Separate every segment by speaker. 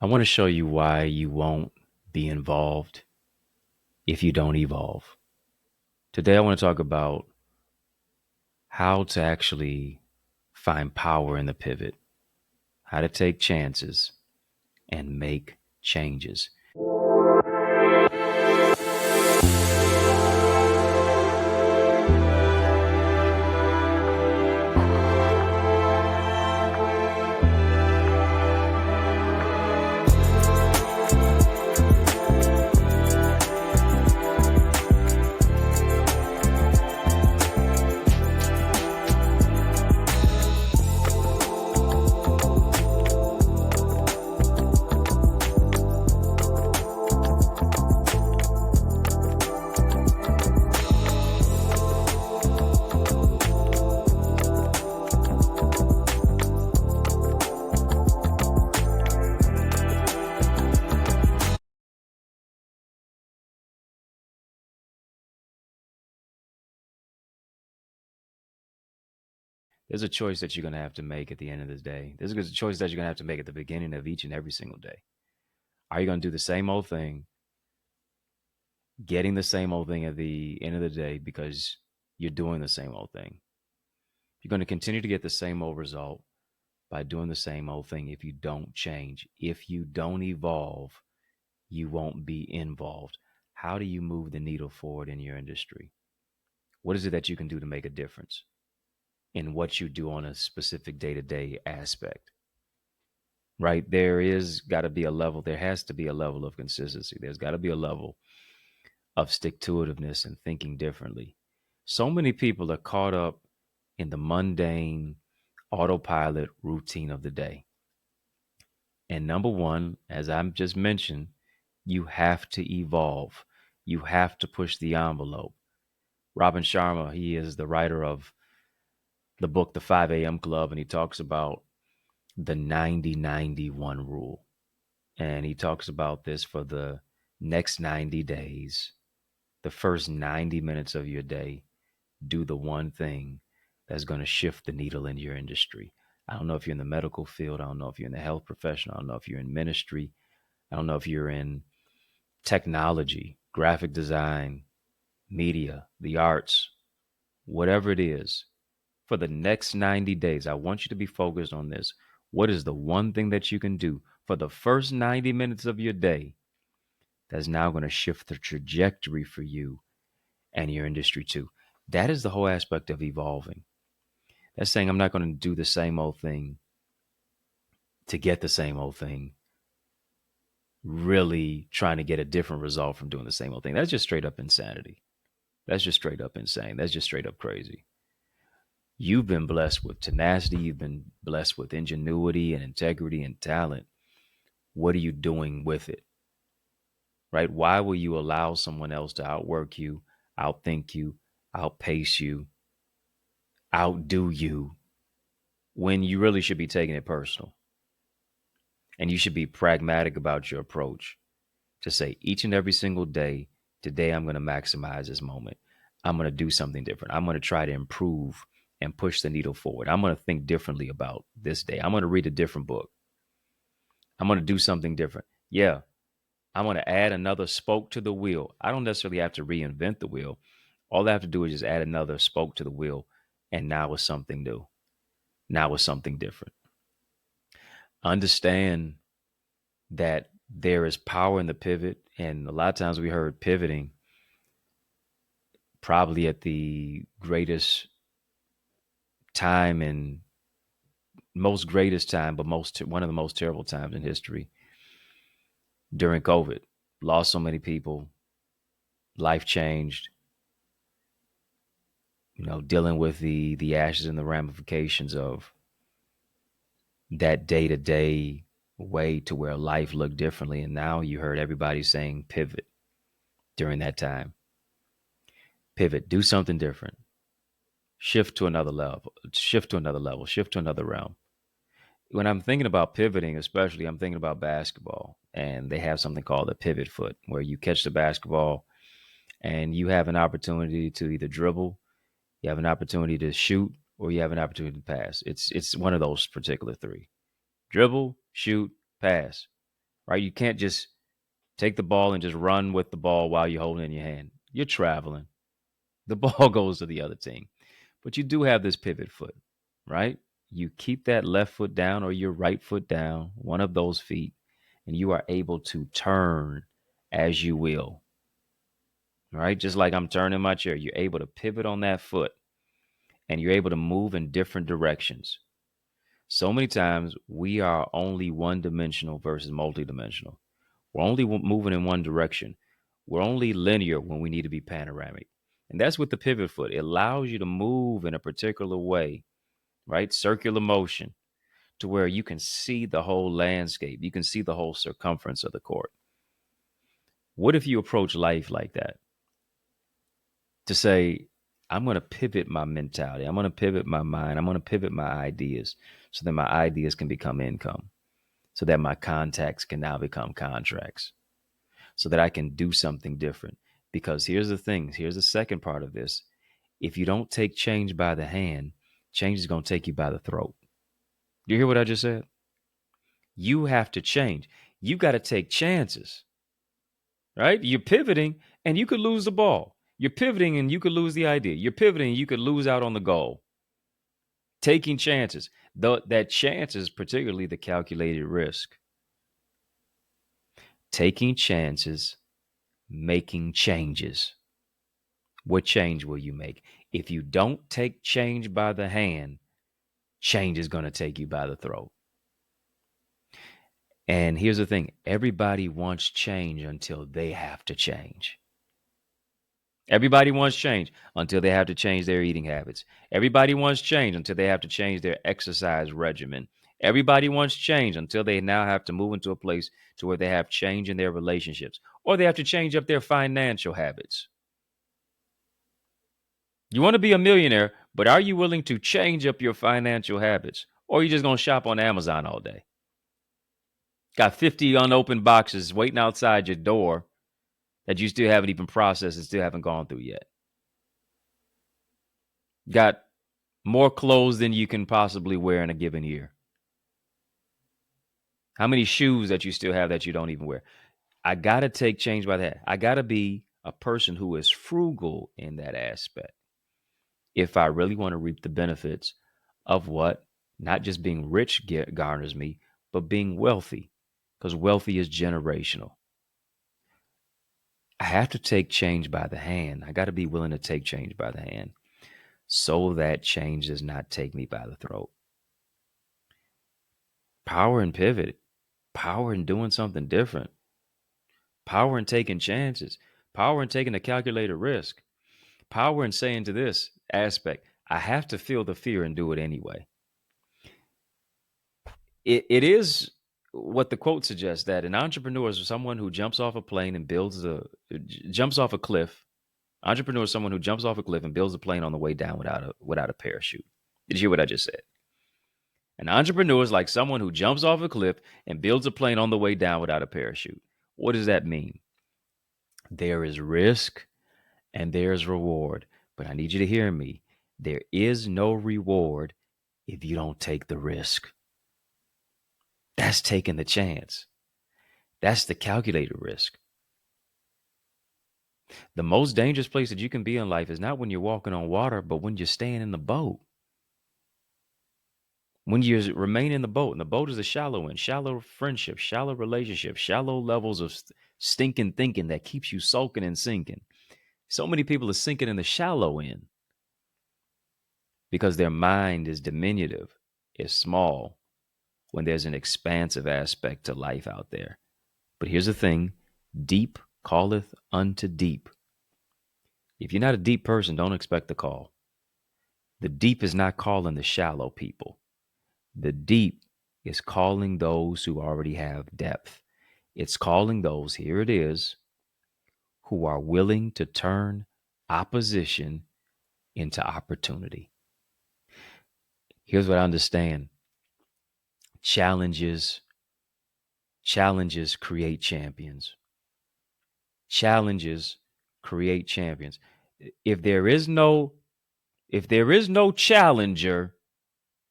Speaker 1: I want to show you why you won't be involved if you don't evolve. Today, I want to talk about how to actually find power in the pivot, how to take chances and make changes. There's a choice that you're going to have to make at the end of the day. There's a choice that you're going to have to make at the beginning of each and every single day. Are you going to do the same old thing, getting the same old thing at the end of the day because you're doing the same old thing? You're going to continue to get the same old result by doing the same old thing if you don't change. If you don't evolve, you won't be involved. How do you move the needle forward in your industry? What is it that you can do to make a difference in what you do on a specific day-to-day aspect? Right? There has to be a level of consistency. There's got to be a level of stick-to-itiveness and thinking differently. So many people are caught up in the mundane autopilot routine of the day. And number one, as I'm just mentioned, you have to evolve. You have to push the envelope. Robin Sharma, he is the writer of the book, The 5 a.m. Club, and he talks about the 90-90-1 rule. And he talks about this for the next 90 days, the first 90 minutes of your day, do the one thing that's going to shift the needle in your industry. I don't know if you're in the medical field. I don't know if you're in the health profession. I don't know if you're in ministry. I don't know if you're in technology, graphic design, media, the arts, whatever it is. For the next 90 days, I want you to be focused on this. What is the one thing that you can do for the first 90 minutes of your day that's now going to shift the trajectory for you and your industry too? That is the whole aspect of evolving. That's saying I'm not going to do the same old thing to get the same old thing, really trying to get a different result from doing the same old thing. That's just straight up insanity. That's just straight up insane. That's just straight up crazy. You've been blessed with tenacity. You've been blessed with ingenuity and integrity and talent. What are you doing with it? Right? Why will you allow someone else to outwork you, outthink you, outpace you, outdo you, when you really should be taking it personal? And you should be pragmatic about your approach to say each and every single day, today I'm going to maximize this moment. I'm going to do something different. I'm going to try to improve and push the needle forward. I'm going to think differently about this day. I'm going to read a different book. I'm going to do something different. Yeah, I'm going to add another spoke to the wheel. I don't necessarily have to reinvent the wheel. All I have to do is just add another spoke to the wheel. And now it's something new. Now it's something different. Understand that there is power in the pivot. And a lot of times we heard pivoting probably at the greatest time and most greatest time, but one of the most terrible times in history during COVID. Lost so many people, life changed, dealing with the ashes and the ramifications of that day-to-day way to where life looked differently. And now you heard everybody saying pivot during that time. Pivot, do something different. Shift to another level, shift to another realm. When I'm thinking about pivoting, especially, I'm thinking about basketball, and they have something called a pivot foot, where you catch the basketball and you have an opportunity to either dribble, you have an opportunity to shoot, or you have an opportunity to pass. It's one of those particular three: dribble, shoot, pass. right? You can't just take the ball and just run with the ball while you're holding it in your hand. You're traveling. The ball goes to the other team. But you do have this pivot foot, right? You keep that left foot down or your right foot down, one of those feet, and you are able to turn as you will, right? Just like I'm turning my chair, you're able to pivot on that foot and you're able to move in different directions. So many times we are only one dimensional versus multidimensional. We're only moving in one direction. We're only linear when we need to be panoramic. And that's with the pivot foot. It allows you to move in a particular way, right? Circular motion to where you can see the whole landscape. You can see the whole circumference of the court. What if you approach life like that? To say, I'm going to pivot my mentality. I'm going to pivot my mind. I'm going to pivot my ideas so that my ideas can become income, so that my contacts can now become contracts, so that I can do something different. Because here's the thing. Here's the second part of this. If you don't take change by the hand, change is going to take you by the throat. You hear what I just said? You have to change. You got to take chances, right? You're pivoting and you could lose the ball. You're pivoting and you could lose the idea. You're pivoting and you could lose out on the goal. Taking chances. That chance is particularly the calculated risk. Taking chances, making changes. What change will you make? If you don't take change by the hand, change is going to take you by the throat. And here's the thing. Everybody wants change until they have to change. Everybody wants change until they have to change their eating habits. Everybody wants change until they have to change their exercise regimen. Everybody wants change until they now have to move into a place to where they have change in their relationships, or they have to change up their financial habits. You want to be a millionaire, but are you willing to change up your financial habits? Or are you just going to shop on Amazon all day? Got 50 unopened boxes waiting outside your door that you still haven't even processed and still haven't gone through yet. Got more clothes than you can possibly wear in a given year. How many shoes that you still have that you don't even wear? I got to take change by that. I got to be a person who is frugal in that aspect. If I really want to reap the benefits of what not just being rich garners me, but being wealthy, because wealthy is generational. I have to take change by the hand. I got to be willing to take change by the hand so that change does not take me by the throat. Power in pivot, power in doing something different, power in taking chances, power in taking a calculated risk, power in saying to this aspect, I have to feel the fear and do it anyway. It is what the quote suggests, that an entrepreneur is someone who jumps off a plane and jumps off a cliff. Entrepreneur is someone who jumps off a cliff and builds a plane on the way down without a parachute. Did you hear what I just said? An entrepreneur is like someone who jumps off a cliff and builds a plane on the way down without a parachute. What does that mean? There is risk and there's reward. But I need you to hear me. There is no reward if you don't take the risk. That's taking the chance. That's the calculated risk. The most dangerous place that you can be in life is not when you're walking on water, but when you're staying in the boat. When you remain in the boat, and the boat is a shallow end, shallow friendship, shallow relationship, shallow levels of stinking thinking that keeps you sulking and sinking. So many people are sinking in the shallow end because their mind is diminutive, is small, when there's an expansive aspect to life out there. But here's the thing, deep calleth unto deep. If you're not a deep person, don't expect the call. The deep is not calling the shallow people. The deep is calling those who already have depth. It's calling those, here it is, who are willing to turn opposition into opportunity. Here's what I understand. Challenges create champions. Challenges create champions. If there is no challenger,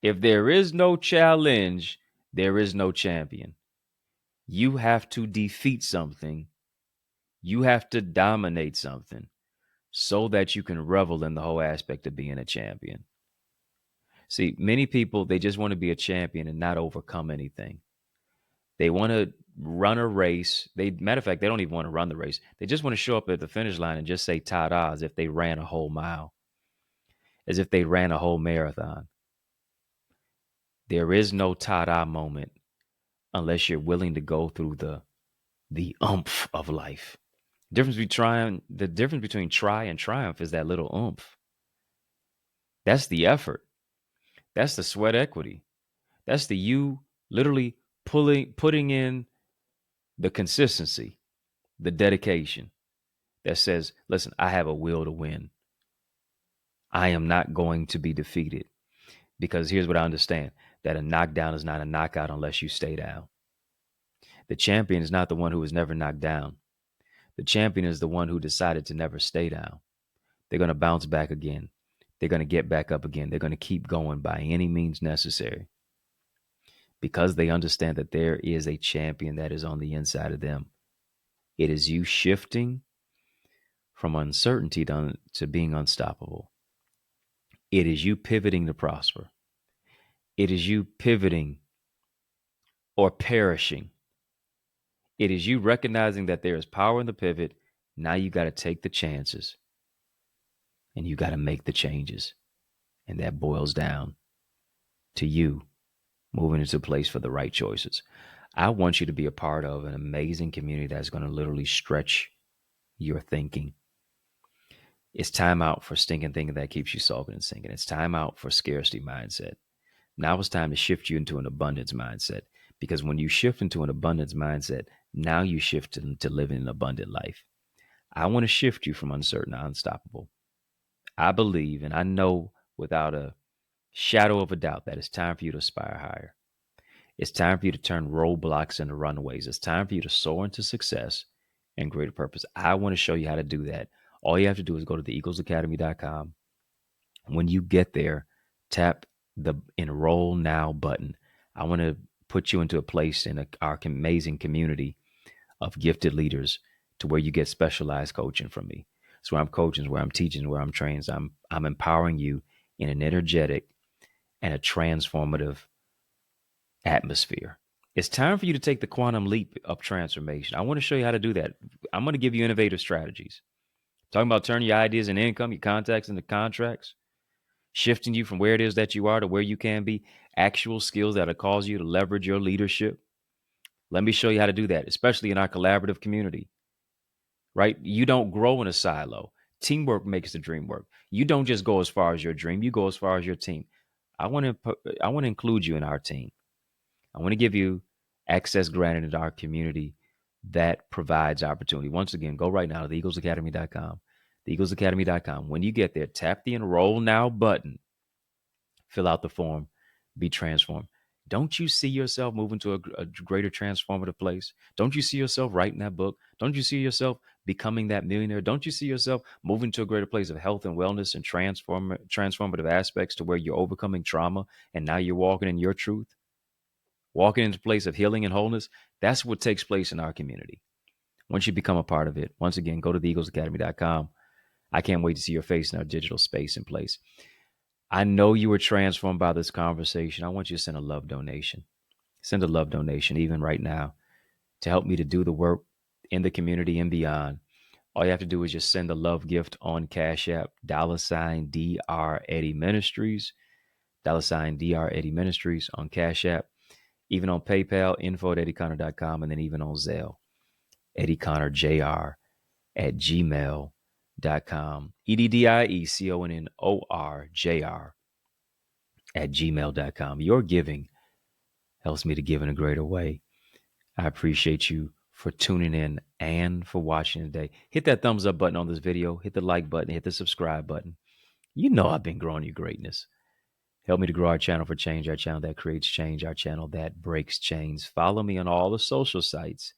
Speaker 1: if there is no challenge, there is no champion. You have to defeat something. You have to dominate something so that you can revel in the whole aspect of being a champion. See, many people, they just want to be a champion and not overcome anything. They want to run a race. Matter of fact, they don't even want to run the race. They just want to show up at the finish line and just say ta-da as if they ran a whole mile, as if they ran a whole marathon. There is no ta-da moment unless you're willing to go through the oomph of life. The difference between try and triumph is that little oomph. That's the effort. That's the sweat equity. That's the you literally putting in the consistency, the dedication that says, listen, I have a will to win. I am not going to be defeated. Because here's what I understand, that a knockdown is not a knockout unless you stay down. The champion is not the one who was never knocked down. The champion is the one who decided to never stay down. They're going to bounce back again. They're going to get back up again. They're going to keep going by any means necessary because they understand that there is a champion that is on the inside of them. It is you shifting from uncertainty to being unstoppable. It is you pivoting to prosper. It is you pivoting or perishing. It is you recognizing that there is power in the pivot. Now you got to take the chances and you got to make the changes. And that boils down to you moving into place for the right choices. I want you to be a part of an amazing community that's going to literally stretch your thinking. It's time out for stinking thinking that keeps you sulking and sinking. It's time out for scarcity mindset. Now it's time to shift you into an abundance mindset, because when you shift into an abundance mindset, now you shift into living an abundant life. I want to shift you from uncertain to unstoppable. I believe and I know without a shadow of a doubt that it's time for you to aspire higher. It's time for you to turn roadblocks into runways. It's time for you to soar into success and greater purpose. I want to show you how to do that. All you have to do is go to theeaglesacademy.com. When you get there, tap the enroll now button. I want to put you into a place in our amazing community of gifted leaders to where you get specialized coaching from me. So where I'm coaching, where I'm teaching, where I'm training. I'm empowering you in an energetic and a transformative atmosphere. It's time for you to take the quantum leap of transformation. I want to show you how to do that. I'm going to give you innovative strategies. Talking about turning your ideas into income, your contacts into contracts, shifting you from where it is that you are to where you can be, actual skills that'll cause you to leverage your leadership. Let me show you how to do that, especially in our collaborative community, right? You don't grow in a silo. Teamwork makes the dream work. You don't just go as far as your dream. You go as far as your team. I want to include you in our team. I want to give you access granted into our community that provides opportunity. Once again, go right now to theeaglesacademy.com. Theeaglesacademy.com. When you get there, tap the enroll now button, fill out the form, be transformed. Don't you see yourself moving to a greater transformative place? Don't you see yourself writing that book? Don't you see yourself becoming that millionaire? Don't you see yourself moving to a greater place of health and wellness and transformative aspects to where you're overcoming trauma and now you're walking in your truth? Walking into a place of healing and wholeness? That's what takes place in our community. Once you become a part of it, once again, go to theeaglesacademy.com. I can't wait to see your face in our digital space and place. I know you were transformed by this conversation. I want you to send a love donation. Send a love donation even right now to help me to do the work in the community and beyond. All you have to do is just send a love gift on Cash App, $Dr. Eddie Ministries, $Dr. Eddie Ministries on Cash App, even on PayPal, info@EddieConnor.com, and then even on Zelle, EddieConnorJr @gmail.com. EddieConnorJr @gmail.com. Your giving helps me to give in a greater way. I appreciate you for tuning in and for watching today. Hit that thumbs up button on this video. Hit the like button. Hit the subscribe button. You know I've been growing your greatness. Help me to grow our channel for change, our channel that creates change, our channel that breaks chains. Follow me on all the social sites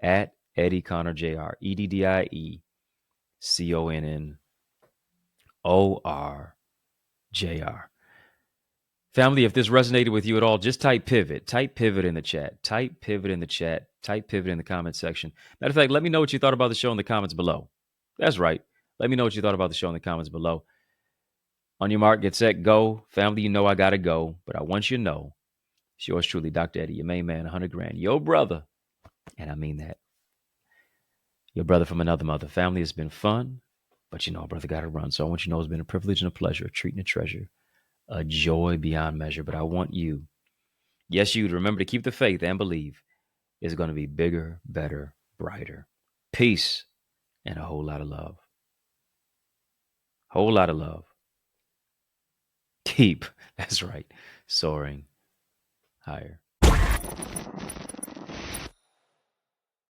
Speaker 1: at EddieConnorJr, EddieConnorJr. Family, if this resonated with you at all, just type pivot. Type pivot in the chat. Type pivot in the chat. Type pivot in the comment section. Matter of fact, let me know what you thought about the show in the comments below. That's right. Let me know what you thought about the show in the comments below. On your mark, get set, go. Family, you know I got to go, but I want you to know it's yours truly, Dr. Eddie, your main man, 100 grand. Your brother, and I mean that. Your brother from another mother. Family, has been fun, but you know, brother got to run. So I want you to know it's been a privilege and a pleasure, a treat and a treasure, a joy beyond measure. But I want you, yes, you to remember to keep the faith and believe it's going to be bigger, better, brighter. Peace and a whole lot of love. Whole lot of love. Keep, that's right, soaring higher.